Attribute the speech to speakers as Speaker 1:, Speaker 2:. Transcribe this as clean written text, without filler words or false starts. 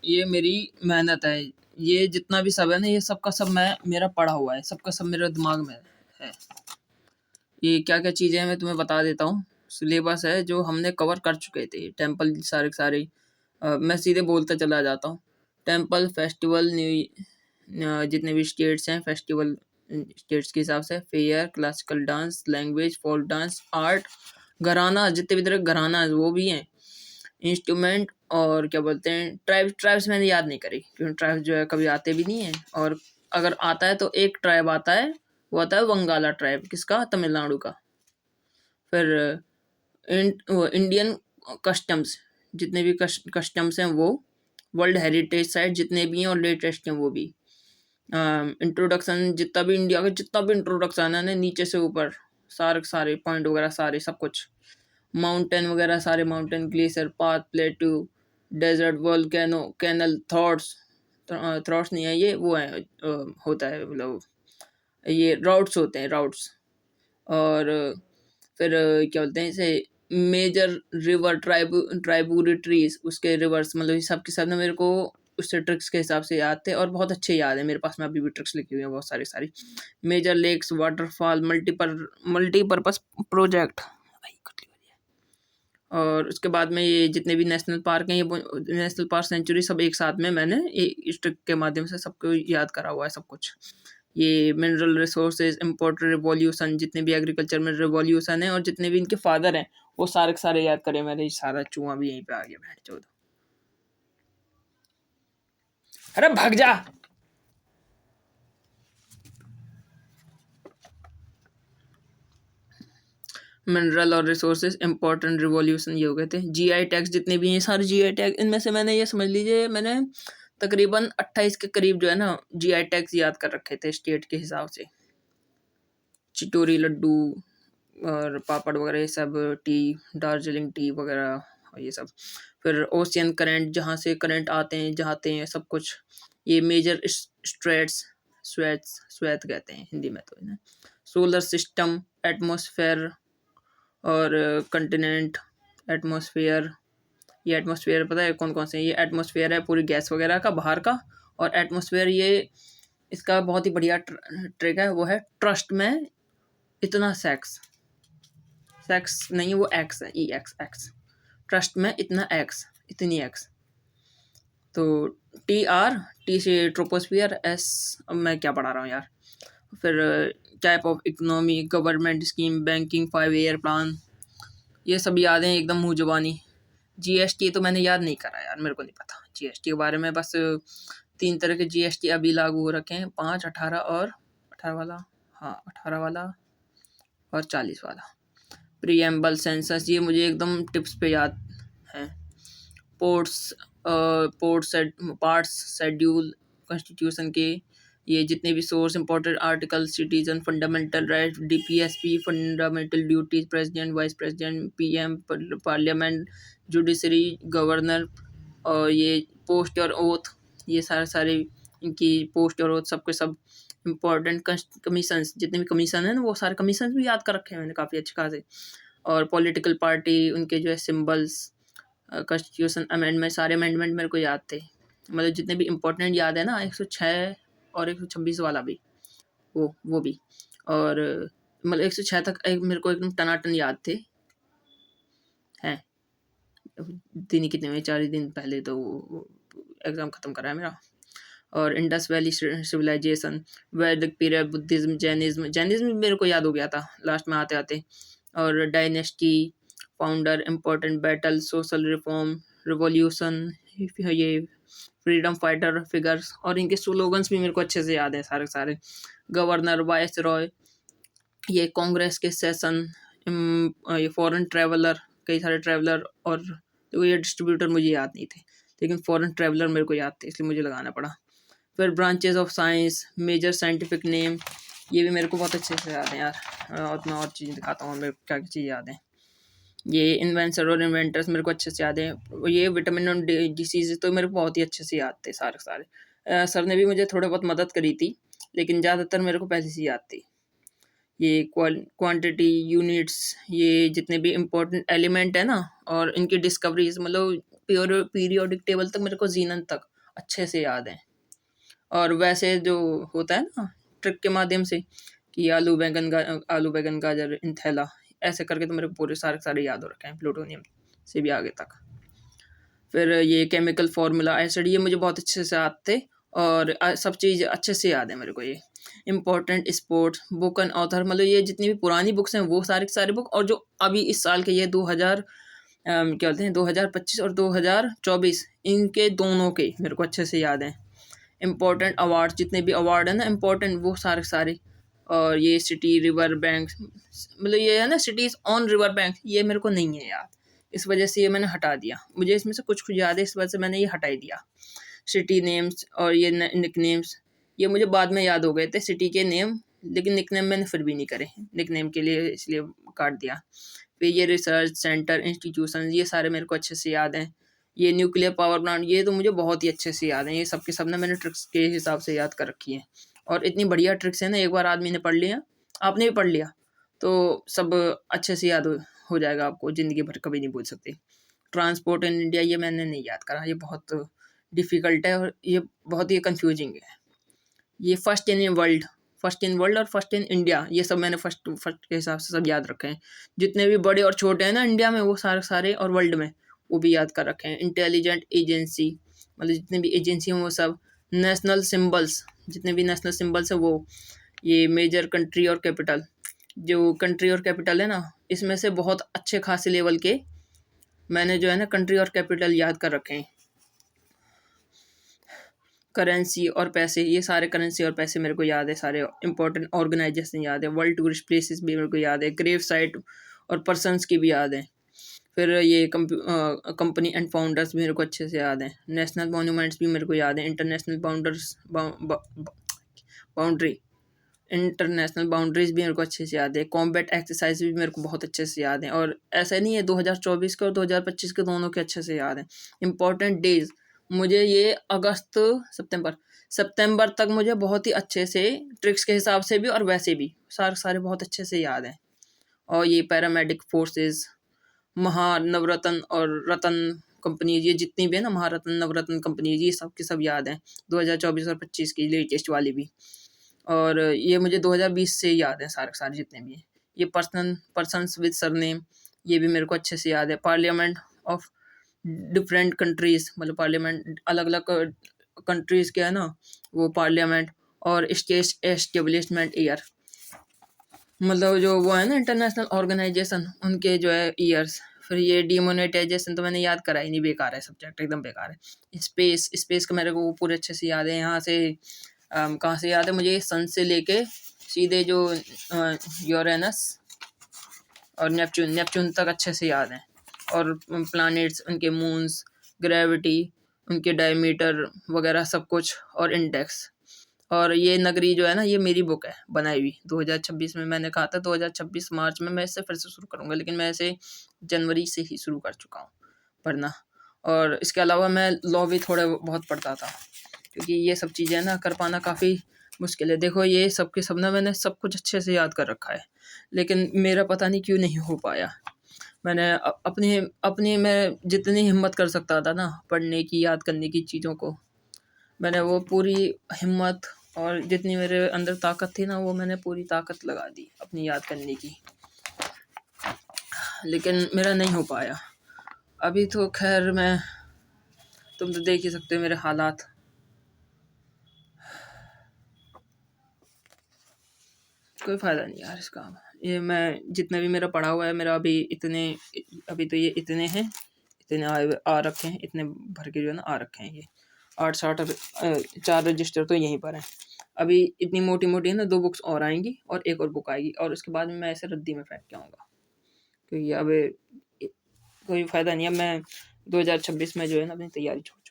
Speaker 1: ये मेरी मेहनत है। ये जितना भी सब है ना, ये सब का सब मेरा पढ़ा हुआ है, सबका सब मेरे दिमाग में है। ये क्या-क्या चीज़ें हैं मैं तुम्हें बता देता हूँ। सिलेबस है जो हमने कवर कर चुके थे। टेंपल सारे के सारे मैं सीधे बोलता चला जाता हूँ। टेंपल, फेस्टिवल, जितने भी स्टेट्स हैं, फेस्टिवल स्टेट्स के हिसाब से, fair, classical dance, language, folk dance, art, gharana, जितने भी तरह के घराना है वो भी हैं। इंस्ट्रूमेंट और क्या बोलते हैं, ट्राइब्स मैंने याद नहीं करी क्योंकि ट्राइब्स जो है कभी आते भी नहीं हैं, और अगर आता है तो एक ट्राइब आता है, वो आता है वंगाला ट्राइब, किसका, तमिलनाडु का। फिर इंडियन कस्टम्स, जितने भी कस्टम्स हैं वो, वर्ल्ड हेरिटेज साइट जितने भी हैं और लेटेस्ट हैं वो भी। इंट्रोडक्शन, जितना भी इंडिया का जितना भी इंट्रोडक्शन है ना, नीचे से ऊपर सारे पॉइंट वगैरह सारे सब कुछ, माउंटेन वगैरह सारे, mountain, glacier, path, plateau, desert, volcano, canal, थ्रॉट्स नहीं है ये, वो है होता है मतलब ये राउट्स होते हैं, राउट्स। और फिर क्या बोलते हैं इसे, मेजर रिवर ट्राइब्यूटरीज, उसके रिवर्स, मतलब ये सब के सब ना मेरे को उससे ट्रिक्स के हिसाब से याद थे और बहुत अच्छे याद है मेरे पास में, अभी भी ट्रिक्स लिखी हुई है बहुत सारी। Major lakes, waterfall, multipurpose project. और उसके बाद में ये जितने भी नेशनल पार्क हैं, ये नेशनल पार्क सेंचुरी, सब एक साथ में मैंने इस ट्रिक के माध्यम से सबको याद करा हुआ है सब कुछ। ये मिनरल रिसोर्सेज, इम्पोर्ट रिवॉल्यूशन, जितने भी एग्रीकल्चर में रिवॉल्यूशन है और जितने भी इनके फादर हैं वो सारे के सारे याद करे मैंने। सारा चूहा भी यहीं पे आ गया, बैठ चौदह, अरे भाग जा। मिनरल और रिसोर्सेज, इम्पोर्टेंट रिवॉल्यूशन, ये हो गए थे। जीआई टैग्स जितने भी हैं सारे जीआई टैग, इनमें से मैंने ये समझ लीजिए मैंने तकरीबन 28 के करीब जो है ना जीआई टैग्स याद कर रखे थे स्टेट के हिसाब से। चिटोरी लड्डू और पापड़ वगैरह ये सब, टी, दार्जिलिंग टी वगैरह और ये सब। फिर ओशियन करंट, जहाँ से करंट आते हैं जाते हैं सब कुछ। ये मेजर स्ट्रेट्स, स्वेत कहते हैं हिंदी में तो इन्हें। सोलर सिस्टम, एटमॉस्फेयर और कंटिनेंट, एटमॉस्फेयर। ये एटमॉस्फेयर पता है कौन कौन से हैं? ये एटमॉस्फेयर है पूरी गैस वगैरह का बाहर का, और एटमॉस्फेयर ये इसका बहुत ही बढ़िया ट्रिक है, वो है ट्रस्ट में इतना सेक्स नहीं, वो एक्स है, ई एक्स एक्स, ट्रस्ट में इतना एक्स, इतनी एक्स। तो टी से ट्रोपोस्फियर, एस, अब मैं क्या पढ़ा रहा हूँ यार। फिर type of economy, government scheme, banking, 5 year plan, ये सब यादें एकदम मुँह जुबानी। जीएसटी तो मैंने याद नहीं करा यार, मेरे को नहीं पता जीएसटी के बारे में। बस 3 तरह के जीएसटी अभी लागू हो रखे हैं, 5, 18 और 18 वाला, हाँ 18 वाला और 40 वाला। प्रीएम्बल, सेंसस, ये मुझे एकदम टिप्स पे याद है। पार्ट्स शेड्यूल कॉन्स्टिट्यूशन के, ये जितने भी source, important article, citizen, fundamental right, DPSP, fundamental duties, president, vice president, PM, parliament, judiciary, governor, और ये पोस्ट और ओथ, ये सारे इनकी पोस्ट और ओथ सबके सब इम्पोर्टेंट कमीशंस, जितने भी कमीशन है ना वो सारे कमीशन भी याद कर रखे हैं मैंने काफ़ी अच्छे खासे। और पॉलिटिकल पार्टी, उनके जो है सिंबल्स, कॉन्स्टिट्यूशन अमेंडमेंट, सारे अमेंडमेंट मेरे को याद थे, मतलब जितने भी इम्पोर्टेंट याद है ना, 106 और 126 वाला भी, वो भी। और मतलब 106 तक मेरे को एकदम टनाटन याद थे हैं। दिन ही कितने में, 4 ही दिन पहले तो एग्ज़ाम ख़त्म करा है मेरा। और इंडस वैली सिविलाइजेशन, वैदिक पीरियड, बुद्धिज्म, जैनिज्म मेरे को याद हो गया था लास्ट में आते आते। और dynasty, founder, important battle, social reform, revolution, ये फ्रीडम फाइटर फिगर्स, और इनके स्लोगन्स भी मेरे को अच्छे से याद है सारे सारे। गवर्नर, वाइस रॉय, ये कांग्रेस के सेशन, ये फॉरेन ट्रैवलर, कई सारे ट्रैवलर, और तो ये डिस्ट्रीब्यूटर मुझे याद नहीं थे, लेकिन फॉरेन ट्रैवलर मेरे को याद थे इसलिए मुझे लगाना पड़ा। फिर branches of science, major scientific name, ये भी मेरे को बहुत अच्छे से याद है यार। और मैं और चीज़ें दिखाता हूँ मेरे को क्या क्या चीज़ें याद हैं। ये इन्वेंसर और इन्वेंटर्स मेरे को अच्छे से याद है। ये विटामिन और डिसीज तो मेरे को बहुत ही अच्छे से याद थे सारे सारे। सर ने भी मुझे थोड़े बहुत मदद करी थी, लेकिन ज़्यादातर मेरे को पहले से याद थी। ये क्वांटिटी, यूनिट्स, ये जितने भी इम्पोर्टेंट एलिमेंट है ना, और इनकी डिस्कवरीज, मतलब पीरियोडिक टेबल तक मेरे को जीनन तक अच्छे से याद हैं। और वैसे जो होता है ना ट्रिक के माध्यम से कि आलू बैंगन गाजर इन थैला, ऐसे करके तो मेरे को पूरे सारे याद हो रखे हैं, प्लूटोनियम से भी आगे तक। फिर ये केमिकल फार्मूला एसिड, ये मुझे बहुत अच्छे से याद थे। और सब चीज़ अच्छे से याद है मेरे को। ये important sports book and author, मतलब ये जितनी भी पुरानी बुक्स हैं वो सारी की सारी बुक, और जो अभी इस साल के ये 2000 क्या बोलते हैं 2025 और 2024, इनके दोनों के मेरे को अच्छे से याद हैं। इम्पोर्टेंट अवार्ड, जितने भी अवार्ड हैं ना इम्पोर्टेंट, वो सारे के सारे। और ये सिटी रिवर बैंक, मतलब ये है ना सिटीज़ ऑन रिवर बैंक, ये मेरे को नहीं है याद, इस वजह से ये मैंने हटा दिया। मुझे इसमें से कुछ कुछ याद है, इस वजह से मैंने ये हटा ही दिया। सिटी नेम्स और ये निक नेम्स, ये मुझे बाद में याद हो गए थे सिटी के नेम, लेकिन निक नेम मैंने फिर भी नहीं करे निक नेम के लिए, इसलिए काट दिया। फिर ये रिसर्च सेंटर इंस्टीट्यूशन, ये सारे मेरे को अच्छे से याद हैं। ये न्यूक्लियर पावर प्लांट, ये तो मुझे बहुत ही अच्छे से याद हैं। ये सब के सब ना मैंने ट्रिक्स के हिसाब से याद कर रखी है। और इतनी बढ़िया ट्रिक्स है ना, एक बार आदमी ने पढ़ लिया, आपने भी पढ़ लिया, तो सब अच्छे से याद हो जाएगा आपको, ज़िंदगी भर कभी नहीं भूल सकते। ट्रांसपोर्ट इन इंडिया, ये मैंने नहीं याद करा, ये बहुत डिफ़िकल्ट है और ये बहुत ही कन्फ्यूजिंग है। ये फर्स्ट इन वर्ल्ड और फर्स्ट इन इंडिया, ये सब मैंने फर्स्ट के हिसाब से सब याद रखे हैं। जितने भी बड़े और छोटे हैं ना इंडिया में, वो सारे और वर्ल्ड में वो भी याद कर रखे हैं। इंटेलिजेंट एजेंसी, मतलब जितने भी एजेंसी हैं वो सब। नेशनल सिंबल्स, जितने भी नेशनल सिंबल्स हैं वो। ये मेजर कंट्री और कैपिटल, जो कंट्री और कैपिटल है ना, इसमें से बहुत अच्छे खासे लेवल के मैंने जो है ना कंट्री और कैपिटल याद कर रखे हैं। करेंसी और पैसे, ये सारे करेंसी और पैसे मेरे को याद है, सारे इंपॉर्टेंट ऑर्गेनाइजेशन याद है। वर्ल्ड टूरिस्ट प्लेसेस भी मेरे को याद है। ग्रेव साइट और पर्सनस की भी याद है। फिर ये कंपनी एंड फाउंडर्स भी मेरे को अच्छे से याद हैं। नेशनल मॉन्यूमेंट्स भी मेरे को याद है। इंटरनेशनल बाउंड्रीज भी मेरे को अच्छे से याद है। कॉम्बैट एक्सरसाइज भी मेरे को बहुत अच्छे से याद है। और ऐसा नहीं है, 2024 के और 2025 के दोनों के अच्छे से याद हैं। इंपॉर्टेंट डेज, मुझे ये अगस्त सितंबर तक मुझे बहुत ही अच्छे से ट्रिक्स के हिसाब से भी और वैसे भी सारे बहुत अच्छे से याद हैं। और ये पैरामेडिक फोर्सेस, महानवरत्न और रतन कंपनीज, ये जितनी भी है ना महारत्न नवरत्न कंपनीज, ये सब के सब याद हैं। 2024 और 25 की लेटेस्ट वाली भी। और ये मुझे 2020 से याद है सारे जितने भी हैं। ये पर्सन्स विद सरनेम, ये भी मेरे को अच्छे से याद है। पार्लियामेंट ऑफ डिफरेंट कंट्रीज़, मतलब पार्लियामेंट अलग अलग कंट्रीज़ के है ना वो पार्लियामेंट। और स्टेट एस्टेब्लिशमेंट ईयर, मतलब जो वो है ना इंटरनेशनल ऑर्गेनाइजेशन, उनके जो है ईयर्स। फिर ये डिमोनेटाइजेशन तो मैंने याद करा ही नहीं, बेकार है सब्जेक्ट, एकदम बेकार है। स्पेस का मेरे को वो पूरे अच्छे से याद है। यहाँ से कहाँ से याद है मुझे, सन से लेके सीधे जो यूरेनस और नेपच्यून तक अच्छे से याद हैं। और प्लैनेट्स, उनके मून्स, ग्रेविटी, उनके डायमीटर वगैरह सब कुछ, और इंडेक्स। और ये नगरी जो है ना, ये मेरी बुक है बनाई हुई 2026 में। मैंने कहा था 2026 मार्च में मैं इससे फिर से शुरू करूँगा, लेकिन मैं इसे जनवरी से ही शुरू कर चुका हूँ पढ़ना। और इसके अलावा मैं लॉ भी थोड़े बहुत पढ़ता था, क्योंकि ये सब चीज़ें ना कर पाना काफ़ी मुश्किल है। देखो ये सब के सब ना मैंने सब कुछ अच्छे से याद कर रखा है, लेकिन मेरा पता नहीं क्यों नहीं हो पाया। मैंने अपनी मैं जितनी हिम्मत कर सकता था ना पढ़ने की, याद करने की चीज़ों को, मैंने वो पूरी हिम्मत और जितनी मेरे अंदर ताकत थी ना, वो मैंने पूरी ताकत लगा दी अपनी याद करने की, लेकिन मेरा नहीं हो पाया। अभी तो खैर तुम तो देख ही सकते हो मेरे हालात। कोई फ़ायदा नहीं यार इसका। ये मैं जितना भी मेरा पढ़ा हुआ है, मेरा अभी तो ये इतने हैं, इतने आ रखे हैं, इतने भर के जो है ना आ रखे हैं। ये 8-60 4 रजिस्टर तो यहीं पर हैं। अभी इतनी मोटी मोटी है ना, 2 बुक्स और आएंगी और एक और बुक आएगी, और उसके बाद में मैं ऐसे रद्दी में फेंक के आऊँगा, क्योंकि अब कोई फ़ायदा नहीं है। मैं 2026 में जो है ना अपनी तैयारी छोड़